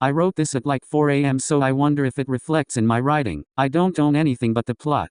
I wrote this at like 4 a.m. so I wonder if it reflects in my writing. I don't own anything but the plot.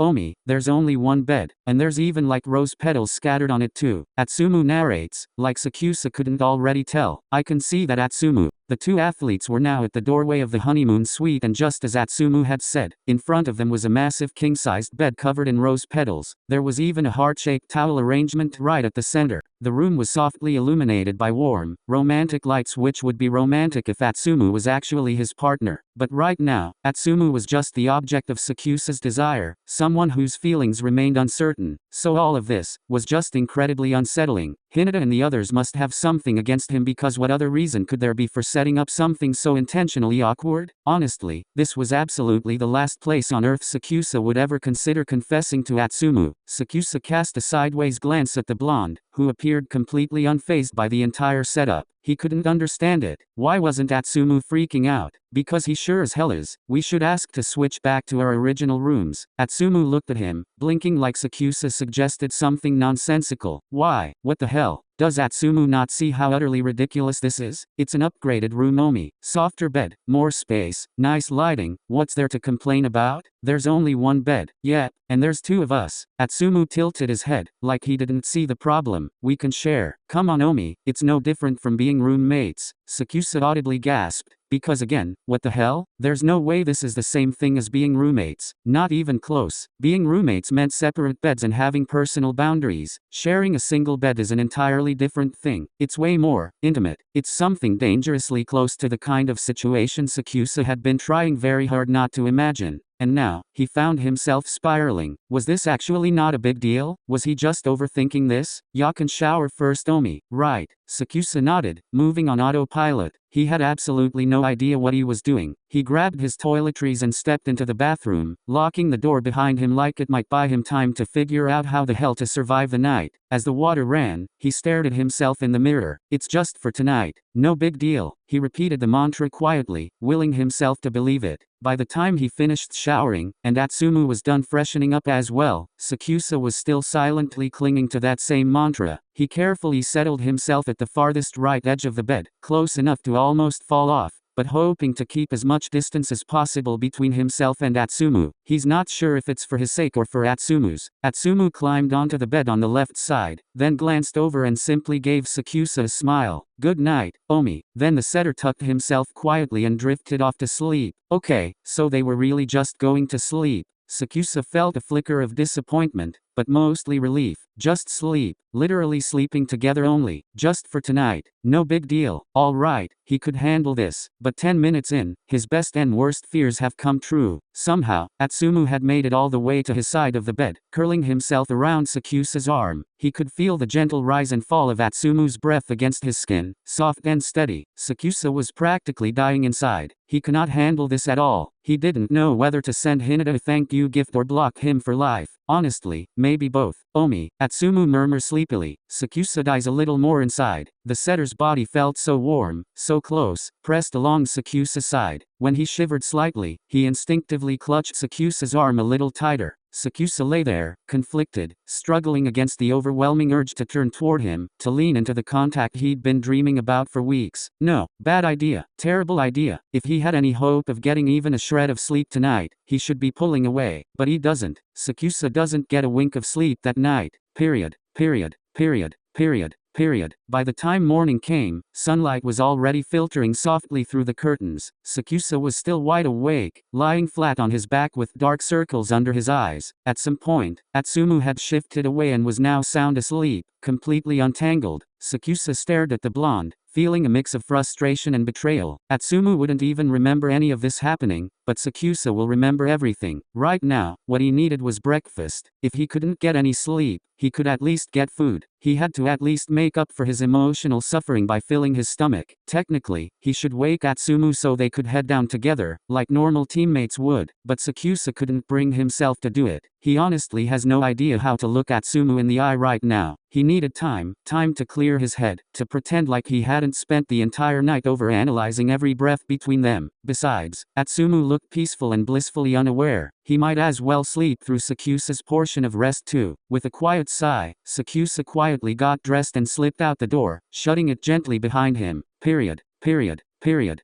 Omi, there's only one bed, and there's even like rose petals scattered on it too. Atsumu narrates, like Sakusa couldn't already tell. I can see that Atsumu. The two athletes were now at the doorway of the honeymoon suite, and just as Atsumu had said, in front of them was a massive king-sized bed covered in rose petals. There was even a heart-shaped towel arrangement right at the center. The room was softly illuminated by warm, romantic lights, which would be romantic if Atsumu was actually his partner. But right now, Atsumu was just the object of Sakusa's desire, someone whose feelings remained uncertain. So all of this was just incredibly unsettling. Hinata and the others must have something against him, because what other reason could there be for setting up something so intentionally awkward? Honestly, this was absolutely the last place on earth Sakusa would ever consider confessing to Atsumu. Sakusa cast a sideways glance at the blonde, who appeared completely unfazed by the entire setup. He couldn't understand it. Why wasn't Atsumu freaking out? Because he sure as hell is. We should ask to switch back to our original rooms. Atsumu looked at him, blinking like Sakusa suggested something nonsensical. Why? What the hell? Does Atsumu not see how utterly ridiculous this is? It's an upgraded room, Omi. Softer bed, more space, nice lighting. What's there to complain about? There's only one bed. Yeah, and there's two of us. Atsumu tilted his head, like he didn't see the problem. We can share. Come on, Omi. It's no different from being roommates. Sakusa audibly gasped. Because again, what the hell? There's no way this is the same thing as being roommates. Not even close. Being roommates meant separate beds and having personal boundaries. Sharing a single bed is an entirely different thing. It's way more intimate. It's something dangerously close to the kind of situation Sakusa had been trying very hard not to imagine. And now, he found himself spiraling. Was this actually not a big deal? Was he just overthinking this? Ya can shower first, Omi. Right. Sakusa nodded, moving on autopilot. He had absolutely no idea what he was doing. He grabbed his toiletries and stepped into the bathroom, locking the door behind him like it might buy him time to figure out how the hell to survive the night. As the water ran, he stared at himself in the mirror. It's just for tonight. No big deal. He repeated the mantra quietly, willing himself to believe it. By the time he finished showering, and Atsumu was done freshening up as well, Sakusa was still silently clinging to that same mantra. He carefully settled himself at the farthest right edge of the bed, close enough to almost fall off, but hoping to keep as much distance as possible between himself and Atsumu. He's not sure if it's for his sake or for Atsumu's. Atsumu climbed onto the bed on the left side, then glanced over and simply gave Sakusa a smile. Good night, Omi. Then the setter tucked himself quietly and drifted off to sleep. Okay, so they were really just going to sleep. Sakusa felt a flicker of disappointment, but mostly relief. Just sleep. Literally sleeping together only. Just for tonight. No big deal. All right, he could handle this. But 10 minutes in, his best and worst fears have come true. Somehow, Atsumu had made it all the way to his side of the bed, curling himself around Sakusa's arm. He could feel the gentle rise and fall of Atsumu's breath against his skin, soft and steady. Sakusa was practically dying inside. He could not handle this at all. He didn't know whether to send Hinata a thank you gift or block him for life. Honestly, maybe both. Omi, Atsumu murmured sleepily. Sakusa dies a little more inside. The setter's body felt so warm, so close, pressed along Sakusa's side. When he shivered slightly, he instinctively clutched Sakusa's arm a little tighter. Sakusa lay there, conflicted, struggling against the overwhelming urge to turn toward him, to lean into the contact he'd been dreaming about for weeks. No, bad idea, terrible idea. If he had any hope of getting even a shred of sleep tonight, he should be pulling away. But he doesn't. Sakusa doesn't get a wink of sleep that night. Period. Period. Period. Period. Period. By the time morning came, sunlight was already filtering softly through the curtains. Sakusa was still wide awake, lying flat on his back with dark circles under his eyes. At some point, Atsumu had shifted away and was now sound asleep, completely untangled. Sakusa stared at the blonde, feeling a mix of frustration and betrayal. Atsumu wouldn't even remember any of this happening, but Sakusa will remember everything. Right now, what he needed was breakfast. If he couldn't get any sleep, he could at least get food. He had to at least make up for his emotional suffering by filling his stomach. Technically, he should wake Atsumu so they could head down together, like normal teammates would, but Sakusa couldn't bring himself to do it. He honestly has no idea how to look Atsumu in the eye right now. He needed time to clear his head, to pretend like he hadn't spent the entire night overanalyzing every breath between them. Besides, Atsumu looked peaceful and blissfully unaware. He might as well sleep through Sakusa's portion of rest too. With a quiet sigh, Sakusa quietly got dressed and slipped out the door, shutting it gently behind him. Period. Period. Period.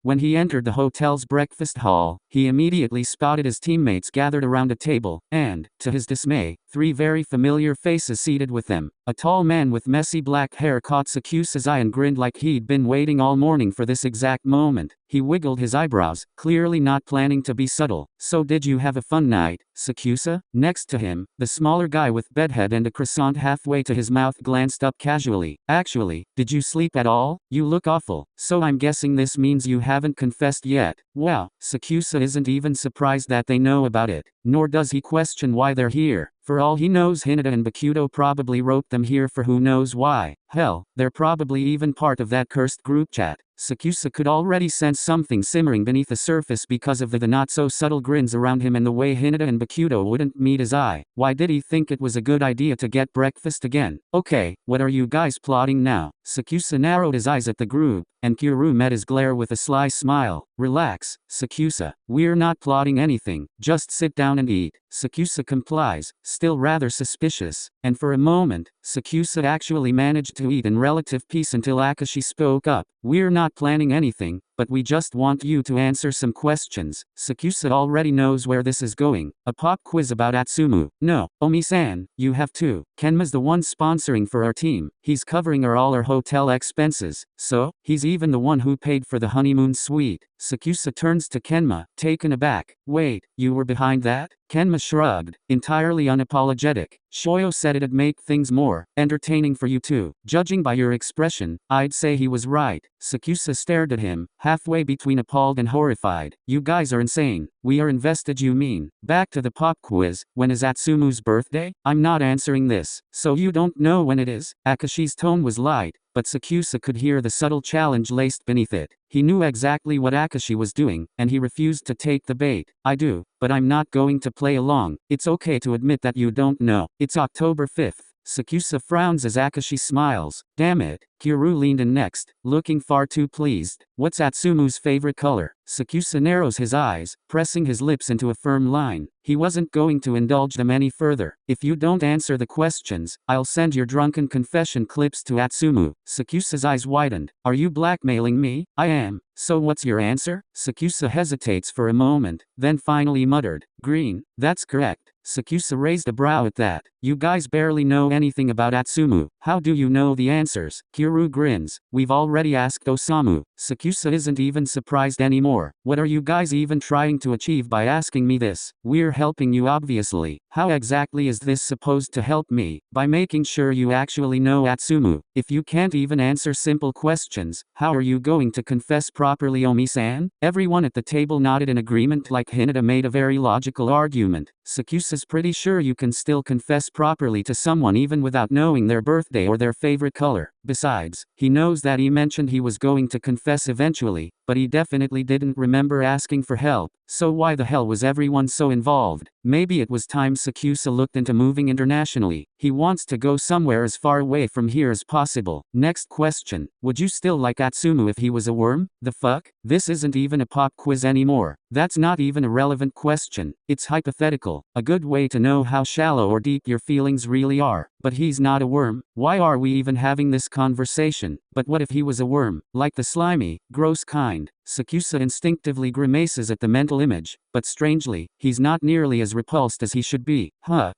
When he entered the hotel's breakfast hall, he immediately spotted his teammates gathered around a table, and, to his dismay, 3 very familiar faces seated with them. A tall man with messy black hair caught Sakusa's eye and grinned like he'd been waiting all morning for this exact moment. He wiggled his eyebrows, clearly not planning to be subtle. "So did you have a fun night, Sakusa?" Next to him, the smaller guy with bedhead and a croissant halfway to his mouth glanced up casually. "Actually, did you sleep at all? You look awful. So I'm guessing this means you haven't confessed yet." Wow, Sakusa isn't even surprised that they know about it, nor does he question why they're here. For all he knows, Hinata and Bokuto probably wrote them here for who knows why. Hell, they're probably even part of that cursed group chat. Sakusa could already sense something simmering beneath the surface because of the not-so-subtle grins around him and the way Hinata and Bokuto wouldn't meet his eye. Why did he think it was a good idea to get breakfast again? "Okay, what are you guys plotting now?" Sakusa narrowed his eyes at the group, and Kuru met his glare with a sly smile. "Relax, Sakusa. We're not plotting anything, just sit down and eat." Sakusa complies, still rather suspicious, and for a moment, Sakusa actually managed to eat in relative peace until Akashi spoke up. "We're not planning anything, but we just want you to answer some questions." Sakusa already knows where this is going. A pop quiz about Atsumu. "No, Omi-san, you have to. Kenma's the one sponsoring for our team. He's covering all our hotel expenses. So, he's even the one who paid for the honeymoon suite." Sakusa turns to Kenma, taken aback. "Wait, you were behind that?" Kenma shrugged, entirely unapologetic. "Shoyo said it'd make things more entertaining for you too. Judging by your expression, I'd say he was right." Sakusa stared at him, halfway between appalled and horrified. "You guys are insane. We are invested, you mean?" Back to the pop quiz. "When is Atsumu's birthday?" "I'm not answering this. So you don't know when it is?" Akashi's tone was light, but Sakusa could hear the subtle challenge laced beneath it. He knew exactly what Akashi was doing, and he refused to take the bait. "I do, but I'm not going to play along. It's okay to admit that you don't know. It's October 5th. Sakusa frowns as Akashi smiles. "Damn it." Kuru leaned in next, looking far too pleased. "What's Atsumu's favorite color?" Sakusa narrows his eyes, pressing his lips into a firm line. He wasn't going to indulge them any further. "If you don't answer the questions, I'll send your drunken confession clips to Atsumu." Sakusa's eyes widened. "Are you blackmailing me?" "I am. So what's your answer?" Sakusa hesitates for a moment, then finally muttered, "Green." "That's correct." Sakusa raised a brow at that. "You guys barely know anything about Atsumu. How do you know the answers?" Kuru grins. "We've already asked Osamu." Sakusa isn't even surprised anymore. "What are you guys even trying to achieve by asking me this?" "We're helping you, obviously." "How exactly is this supposed to help me?" "By making sure you actually know Atsumu. If you can't even answer simple questions, how are you going to confess properly, Omi-san?" Everyone at the table nodded in agreement, like Hinata made a very logical argument. Sakusa's pretty sure you can still confess properly to someone even without knowing their birthday or their favorite color. Besides, he knows that he mentioned he was going to confess eventually, but he definitely didn't remember asking for help. So why the hell was everyone so involved? Maybe it was time Sakusa looked into moving internationally. He wants to go somewhere as far away from here as possible. Next question. Would you still like Atsumu if he was a worm? The fuck? This isn't even a pop quiz anymore. That's not even a relevant question. It's hypothetical. A good way to know how shallow or deep your feelings really are. But he's not a worm. Why are we even having this conversation? But what if he was a worm? Like the slimy, gross kind? Sakusa instinctively grimaces at the mental image, but strangely, he's not nearly as repulsed as he should be.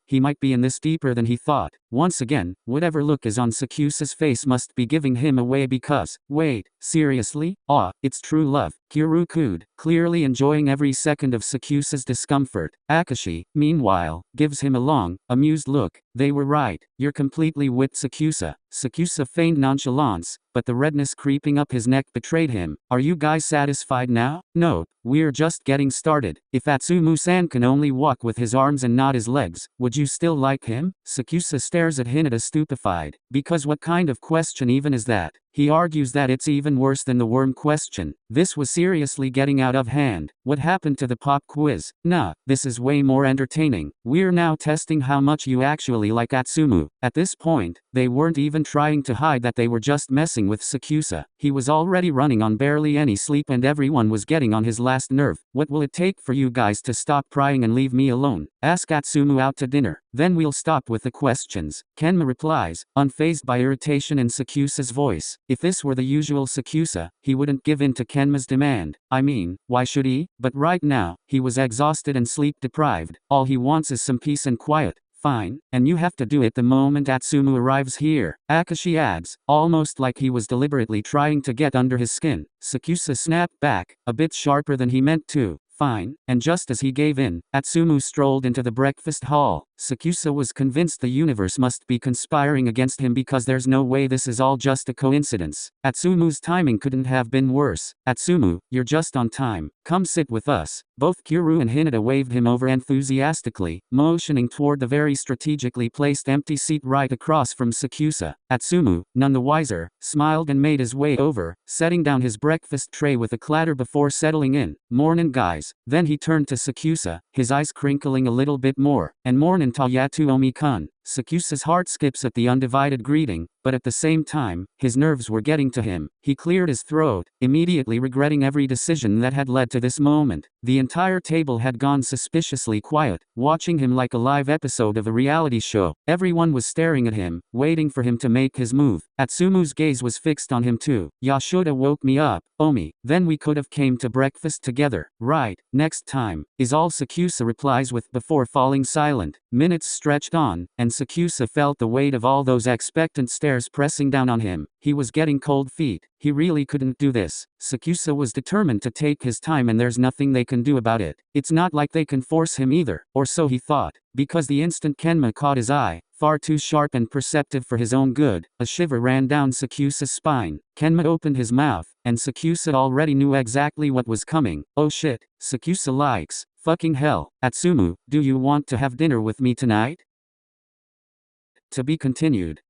He might be in this deeper than he thought. Once again, whatever look is on Sakusa's face must be giving him away because, wait, seriously? It's true love. Kuru cooed, clearly enjoying every second of Sakusa's discomfort. Akashi, meanwhile, gives him a long, amused look. They were right. You're completely with Sakusa. Sakusa feigned nonchalance, but the redness creeping up his neck betrayed him. Are you guys satisfied now? No, we're just getting started. If Atsumu-san can only walk with his arms and not his legs, would you still like him? Sakusa stares at Hinata stupefied. Because what kind of question even is that? He argues that it's even worse than the worm question. This was seriously getting out of hand. What happened to the pop quiz? Nah, this is way more entertaining. We're now testing how much you actually like Atsumu. At this point, they weren't even trying to hide that they were just messing with Sakusa. He was already running on barely any sleep and everyone was getting on his last last nerve. What will it take for you guys to stop prying and leave me alone? Ask Atsumu out to dinner. Then we'll stop with the questions. Kenma replies, unfazed by irritation in Sakusa's voice. If this were the usual Sakusa, he wouldn't give in to Kenma's demand. I mean, why should he? But right now, he was exhausted and sleep-deprived. All he wants is some peace and quiet. Fine, and you have to do it the moment Atsumu arrives here, Akashi adds, almost like he was deliberately trying to get under his skin. Sakusa snapped back, a bit sharper than he meant to. Fine, and just as he gave in, Atsumu strolled into the breakfast hall. Sakusa was convinced the universe must be conspiring against him because there's no way this is all just a coincidence. Atsumu's timing couldn't have been worse. Atsumu, you're just on time. Come sit with us. Both Kuru and Hinata waved him over enthusiastically, motioning toward the very strategically placed empty seat right across from Sakusa. Atsumu, none the wiser, smiled and made his way over, setting down his breakfast tray with a clatter before settling in. Mornin' guys. Then he turned to Sakusa, his eyes crinkling a little bit more. And mornin' Tayatu Omi-kun. Sakusa's heart skips at the undivided greeting, but at the same time, his nerves were getting to him. He cleared his throat, immediately regretting every decision that had led to this moment. The entire table had gone suspiciously quiet, watching him like a live episode of a reality show. Everyone was staring at him, waiting for him to make his move. Atsumu's gaze was fixed on him too. Ya shoulda woke me up, Omi. Then we could have came to breakfast together. Right, next time, is all Sakusa replies with before falling silent. Minutes stretched on, and Sakusa felt the weight of all those expectant stares pressing down on him. He was getting cold feet. He really couldn't do this. Sakusa was determined to take his time and there's nothing they can do about it. It's not like they can force him either, or so he thought. Because the instant Kenma caught his eye, far too sharp and perceptive for his own good, a shiver ran down Sakusa's spine. Kenma opened his mouth, and Sakusa already knew exactly what was coming. Oh shit, Sakusa likes. Fucking hell. Atsumu, do you want to have dinner with me tonight? To be continued.